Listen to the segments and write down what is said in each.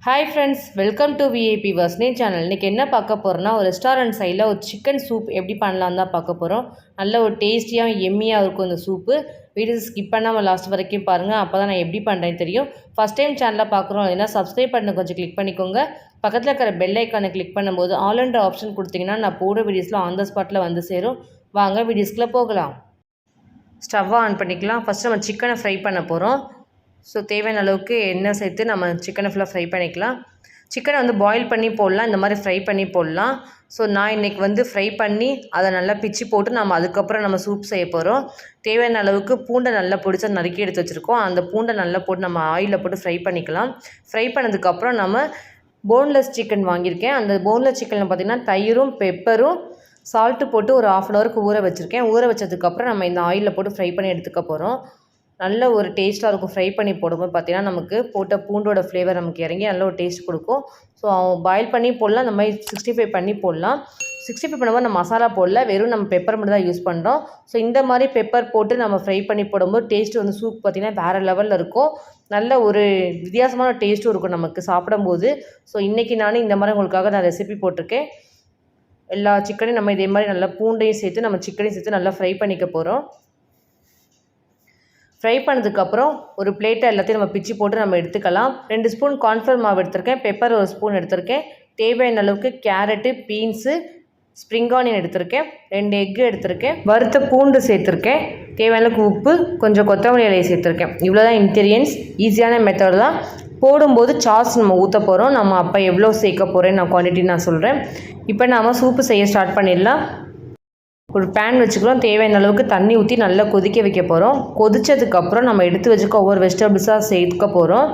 Hi friends, welcome to VIP வர்ஸ்னே channel. இன்றைக்கி என்ன பார்க்க போகிறோன்னா, ஒரு ரெஸ்டாரண்ட் சைடில் ஒரு சிக்கன் சூப் எப்படி பண்ணலாம் தான் பார்க்க போகிறோம். நல்ல ஒரு டேஸ்டியாக எம்மியாக இருக்கும் இந்த சூப்பு. வீடியோ ஸ்கிப் பண்ணாமல் லாஸ்ட் வரைக்கும் பாருங்கள், அப்போ தான் நான் எப்படி பண்ணுறேன்னு தெரியும். ஃபஸ்ட் டைம் சேனலில் பார்க்குறோம் அப்படின்னா சப்ஸ்கிரைப் பண்ண கொஞ்சம் கிளிக் பண்ணிக்கோங்க. பக்கத்தில் இருக்கிற பெல் ஐக்கானை கிளிக் பண்ணும்போது ஆல்ன்ற ஆப்ஷன் கொடுத்தீங்கன்னா நான் போடுற வீடியோஸில் ஆன் த ஸ்பாட்டில் வந்து சேரும். வாங்க வீடியோஸ்க்குள்ளே போகலாம். ஸ்டவ்வை ஆன் பண்ணிக்கலாம். ஃபஸ்ட்டு நம்ம சிக்கனை ஃப்ரை பண்ண போகிறோம். ஸோ தேவையான அளவுக்கு எண்ணெய் சேர்த்து நம்ம சிக்கனை ஃபுல்லாக ஃப்ரை பண்ணிக்கலாம். சிக்கனை வந்து பாயில் பண்ணி போடலாம், இந்த மாதிரி ஃப்ரை பண்ணி போடலாம். ஸோ நான் இன்றைக்கி வந்து ஃப்ரை பண்ணி அதை நல்லா பிச்சு போட்டு நம்ம அதுக்கப்புறம் நம்ம சூப் செய்ய போகிறோம். தேவையான அளவுக்கு பூண்டை நல்லா பிடிச்சா நறுக்கி எடுத்து வச்சுருக்கோம். அந்த பூண்டை நல்லா போட்டு நம்ம ஆயிலில் போட்டு ஃப்ரை பண்ணிக்கலாம். ஃப்ரை பண்ணதுக்கப்புறம் நம்ம போன்லெஸ் சிக்கன் வாங்கியிருக்கேன். அந்த போன்லெஸ் சிக்கனில் பார்த்திங்கன்னா தயிரும் பெப்பரும் சால்ட்டு போட்டு ஒரு 1/2 அன் ஹவருக்கு ஊற வச்சுருக்கேன். ஊற வச்சதுக்கப்புறம் நம்ம இந்த ஆயிலில் போட்டு ஃப்ரை பண்ணி எடுத்துக்க போகிறோம். நல்ல ஒரு டேஸ்ட்டாக இருக்கும். ஃப்ரை பண்ணி போடும்போது பார்த்திங்கன்னா நமக்கு போட்ட பூண்டோட ஃப்ளேவர் நமக்கு இறங்கி நல்ல ஒரு டேஸ்ட் கொடுக்கும். ஸோ பாயில் பண்ணி போடலாம், இந்த மாதிரி 65 பண்ணி போடலாம். 65 பண்ணும்போது நம்ம மசாலா போடல, வெறும் நம்ம பெப்பர் மட்டும் தான் யூஸ் பண்ணுறோம். ஸோ இந்த மாதிரி பெப்பர் போட்டு நம்ம ஃப்ரை பண்ணி போடும்போது டேஸ்ட்டு வந்து சூப் பார்த்திங்கன்னா வேறு லெவலில் இருக்கும். நல்ல ஒரு வித்தியாசமான டேஸ்ட்டும் இருக்கும் நமக்கு சாப்பிடும்போது. ஸோ இன்றைக்கி நான் இந்த மாதிரி உங்களுக்காக நான் ரெசிபி போட்டிருக்கேன். எல்லா சிக்கனையும் நம்ம இதே மாதிரி நல்லா பூண்டையும் சேர்த்து நம்ம சிக்கனையும் சேர்த்து நல்லா ஃப்ரை பண்ணிக்க போகிறோம். ஃப்ரை பண்ணதுக்கப்புறம் ஒரு பிளேட்டை எல்லாத்தையும் நம்ம பிச்சு போட்டு நம்ம எடுத்துக்கலாம். 2 ஸ்பூன் கார்ன்ஃப்ளவர் மாவு எடுத்திருக்கேன், பெப்பர் 1 ஸ்பூன் எடுத்திருக்கேன், தேவையான அளவுக்கு கேரட்டு, பீன்ஸு, ஸ்ப்ரிங் ஆனியன் எடுத்திருக்கேன், 2 எக்கு எடுத்திருக்கேன், வறுத்த பூண்டு சேர்த்துருக்கேன், தேவையான அளவுக்கு உப்பு, கொஞ்சம் கொத்தமல்லி இலையை சேர்த்துருக்கேன். இவ்வளோ தான் இன்க்ரீடியன்ஸ். ஈஸியான மெத்தட் தான். போடும்போது சாஸ் நம்ம ஊற்ற போகிறோம். நம்ம அப்போ எவ்வளோ சேர்க்க போகிறேன்னு நான் குவான்டிட்டி நான் சொல்கிறேன். இப்போ நாம் சூப்பு செய்ய ஸ்டார்ட் பண்ணிடலாம். ஒரு பேன் வச்சுக்கிறோம். தேவையான அளவுக்கு தண்ணி ஊற்றி நல்லா கொதிக்க வைக்க போகிறோம். கொதித்ததுக்கப்புறம் நம்ம எடுத்து வச்சுக்க ஒவ்வொரு வெஜிடபிள்ஸாக சேர்த்துக்க போகிறோம்.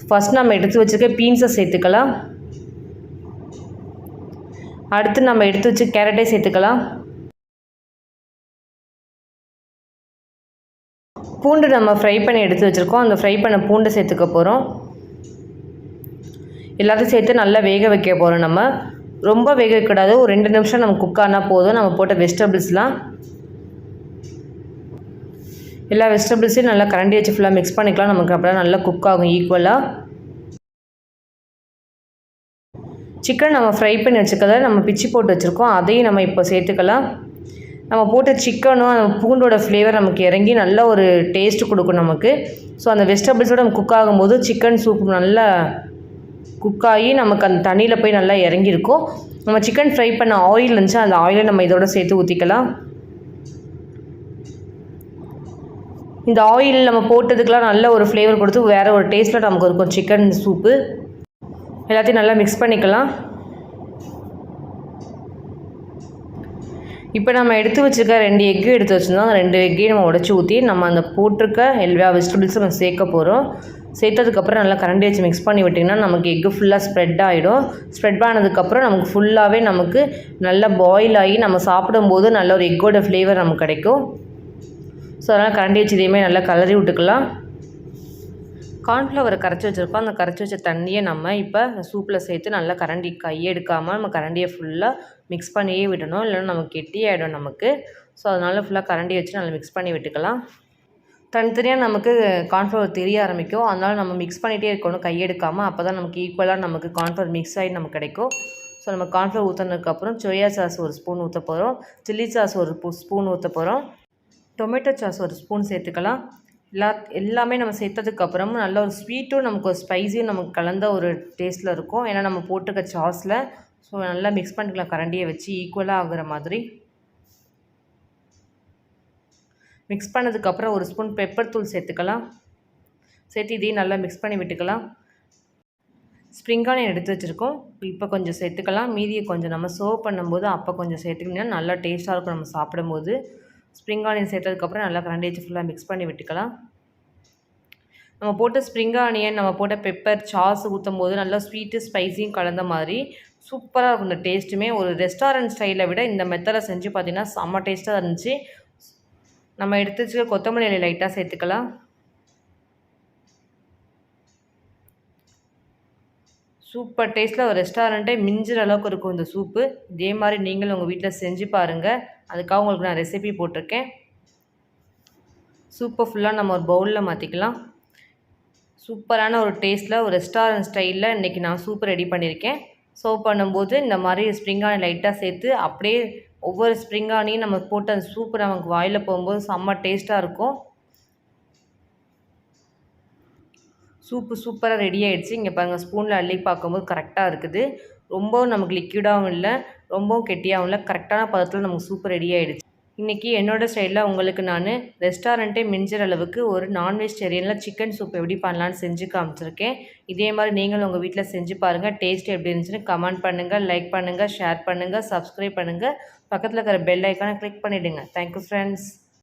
ஃபஸ்ட் நம்ம எடுத்து வச்சுருக்க பீன்ஸை சேர்த்துக்கலாம். அடுத்து நம்ம எடுத்து வச்சு கேரட்டை சேர்த்துக்கலாம். பூண்டு நம்ம ஃப்ரை பண்ணி எடுத்து வச்சுருக்கோம். அந்த ஃப்ரை பண்ண பூண்டை சேர்த்துக்க போகிறோம். எல்லாத்தையும் சேர்த்து நல்லா வேக வைக்க போகிறோம். நம்ம ரொம்ப வேக வைக்கக்கூடாது, ஒரு 2 நிமிஷம் நம்ம குக் ஆனால் போதும். நம்ம போட்ட வெஜிடபிள்ஸ்லாம் எல்லா வெஜிடபிள்ஸையும் நல்லா கரண்டி வச்சு ஃபுல்லாக மிக்ஸ் பண்ணிக்கலாம். நமக்கு அப்படியே நல்லா குக் ஆகும் ஈக்குவலாக. சிக்கன் நம்ம ஃப்ரை பண்ணி வச்சுக்கிறத நம்ம பிச்சு போட்டு வச்சுருக்கோம், அதையும் நம்ம இப்போ சேர்த்துக்கலாம். நம்ம போட்ட சிக்கனும் அந்த பூண்டோட ஃப்ளேவர் நமக்கு இறங்கி நல்ல ஒரு டேஸ்ட்டு கொடுக்கும் நமக்கு. ஸோ அந்த வெஜிடபிள்ஸோட நம்ம குக் ஆகும்போது சிக்கன் சூப் நல்லா குக்காகி நமக்கு அந்த தண்ணியில் போய் நல்லா இறங்கியிருக்கும். நம்ம சிக்கன் ஃப்ரை பண்ண ஆயில் இருந்துச்சு, அந்த ஆயிலை நம்ம இதோட சேர்த்து ஊற்றிக்கலாம். இந்த ஆயில் நம்ம போட்டதுக்கெலாம் நல்ல ஒரு ஃப்ளேவர் கொடுத்து வேறு ஒரு டேஸ்ட்டில் நமக்கு இருக்கும் சிக்கன் சூப்பு. எல்லாத்தையும் நல்லா மிக்ஸ் பண்ணிக்கலாம். இப்போ நம்ம எடுத்து வச்சுருக்க 2 எக்கு எடுத்து வச்சுருந்தோம். அந்த 2 எக்கையும் நம்ம உடச்சி ஊற்றி நம்ம அந்த போட்டிருக்க எல்லா வெஜிடபிள்ஸும் நம்ம சேர்க்க போகிறோம். சேர்த்ததுக்கப்புறம் நல்லா கரண்டி வச்சு மிக்ஸ் பண்ணி விட்டிங்கன்னா நமக்கு எக்கு ஃபுல்லாக ஸ்ப்ரெட் ஆகிடும். ஸ்ப்ரெட் ஆனதுக்கப்புறம் நமக்கு ஃபுல்லாகவே நமக்கு நல்லா பாயில் ஆகி நம்ம சாப்பிடும்போது நல்ல ஒரு எக்கோட ஃப்ளேவர் நமக்கு கிடைக்கும். ஸோ அதனால் கரண்டி வச்சு இதேமாதிரி நல்லா கலரி விட்டுக்கலாம். கார்ன்ஃப்ளவரை கரைச்சி வச்சுருக்கோம். அந்த கரைச்சி வச்ச தண்ணியை நம்ம இப்போ சூப்பில் சேர்த்து நல்லா கரண்டி கையை எடுக்காமல் நம்ம கரண்டியை ஃபுல்லாக மிக்ஸ் பண்ணியே விடணும், இல்லைன்னா நமக்கு கெட்டியாகிடும் நமக்கு. ஸோ அதனால் ஃபுல்லாக கரண்டி வச்சு நல்லா மிக்ஸ் பண்ணி விட்டுக்கலாம். தனித்தனியாக நமக்கு கார்ன்ஃப்ளவர் தெரிய ஆரம்பிக்கும். அதனால் நம்ம மிக்ஸ் பண்ணிகிட்டே இருக்கணும் கையெடுக்காமல். அப்போ தான் நமக்கு ஈக்குவலாக நமக்கு கார்ன்ஃப்ளவர் மிக்ஸ் ஆகி நமக்கு கிடைக்கும். ஸோ நம்ம கார்ன்ஃப்ளவர் ஊற்றினதுக்கப்புறம் சோயா சாஸ் 1 ஸ்பூன் ஊற்ற போகிறோம், சில்லி சாஸ் 1 ஸ்பூன் ஊற்ற போகிறோம், டொமேட்டோ சாஸ் 1 ஸ்பூன் சேர்த்துக்கலாம். எல்லாமே நம்ம சேர்த்ததுக்கப்புறமும் நல்ல ஒரு ஸ்வீட்டும் நமக்கு ஒரு ஸ்பைஸியும் நமக்கு கலந்த ஒரு டேஸ்ட்டில் இருக்கும். ஏன்னா நம்ம போட்டுக்க சாஸில். ஸோ நல்லா மிக்ஸ் பண்ணிக்கலாம் கரண்டியை வச்சு ஈக்குவலாக ஆகுற மாதிரி. மிக்ஸ் பண்ணதுக்கப்புறம் 1 ஸ்பூன் பெப்பர் தூள் சேர்த்துக்கலாம். சேர்த்து இதையும் நல்லா மிக்ஸ் பண்ணி விட்டுக்கலாம். ஸ்ப்ரிங் ஆனியன் எடுத்து வச்சுருக்கோம், இப்போ கொஞ்சம் சேர்த்துக்கலாம். மீதியை கொஞ்சம் நம்ம சர்வ் பண்ணும்போது அப்போ கொஞ்சம் சேர்த்துக்கிட்டிங்கன்னா நல்லா டேஸ்ட்டாக இருக்கும் நம்ம சாப்பிடும்போது. ஸ்ப்ரிங் ஆனியன் சேர்த்ததுக்கப்புறம் நல்லா கரண்டி வச்சு ஃபுல்லாக மிக்ஸ் பண்ணி விட்டுக்கலாம். நம்ம போட்ட ஸ்ப்ரிங் ஆனியன், நம்ம போட்ட பெப்பர், சாஸ் ஊற்றும் போது நல்லா ஸ்வீட்டு ஸ்பைஸியும் கலந்த மாதிரி சூப்பராக இருக்கும். இந்த டேஸ்ட்டுமே ஒரு ரெஸ்டாரண்ட் ஸ்டைலை விட இந்த மெத்தடில் செஞ்சு பார்த்திங்கன்னா செம்ம டேஸ்ட்டாக இருந்துச்சு. நம்ம எடுத்து வச்சுக்க கொத்தமல்லி இலை லைட்டாக சேர்த்துக்கலாம். சூப்பர் டேஸ்ட்டில் ஒரு ரெஸ்டாரண்ட்டே மிஞ்சுற அளவுக்கு இருக்கும் இந்த சூப்பு. இதே மாதிரி நீங்களும் உங்கள் வீட்டில் செஞ்சு பாருங்கள். அதுக்காக உங்களுக்கு நான் ரெசிபி போட்டிருக்கேன். சூப்பை ஃபுல்லாக நம்ம ஒரு பவுலில் மாற்றிக்கலாம். சூப்பரான ஒரு டேஸ்ட்டில் ஒரு ரெஸ்டாரண்ட் ஸ்டைலில் இன்றைக்கி நான் சூப் ரெடி பண்ணியிருக்கேன். சர்வ் பண்ணும்போது இந்த மாதிரி ஸ்ப்ரிங் ஆனியன் லைட்டாக சேர்த்து அப்படியே ஒவ்வொரு ஸ்ப்ரிங் ஆனியும் நம்ம போட்டு அந்த சூப்பு நமக்கு வாயில் போகும்போது செம்ம டேஸ்ட்டாக இருக்கும். சூப்பு சூப்பராக ரெடி ஆகிடுச்சு. இங்கே பாருங்கள், ஸ்பூனில் அள்ளி பார்க்கும்போது கரெக்டாக இருக்குது. ரொம்பவும் நமக்கு லிக்விடாகவும் இல்லை, ரொம்பவும் கெட்டியாகவும் இல்லை, கரெக்டான பதத்தில் நமக்கு சூப்பு ரெடி ஆகிடுச்சு. இன்றைக்கி என்னோடய ஸ்டைலில் உங்களுக்கு நான் ரெஸ்டாரண்ட்டே மிஞ்சிற அளவுக்கு ஒரு நான்வெஜிடேரியனில் சிக்கன் சூப் எப்படி பண்ணலான்னு செஞ்சு காமிச்சிருக்கேன். இதே மாதிரி நீங்களும் உங்கள் வீட்டில் செஞ்சு பாருங்கள். டேஸ்ட் எப்படி இருந்துச்சுன்னு கமெண்ட் பண்ணுங்கள், லைக் பண்ணுங்கள், ஷேர் பண்ணுங்கள், சப்ஸ்கிரைப் பண்ணுங்கள். பக்கத்தில் இருக்கிற பெல் ஐக்கானை கிளிக் பண்ணிவிடுங்க. Thank you friends.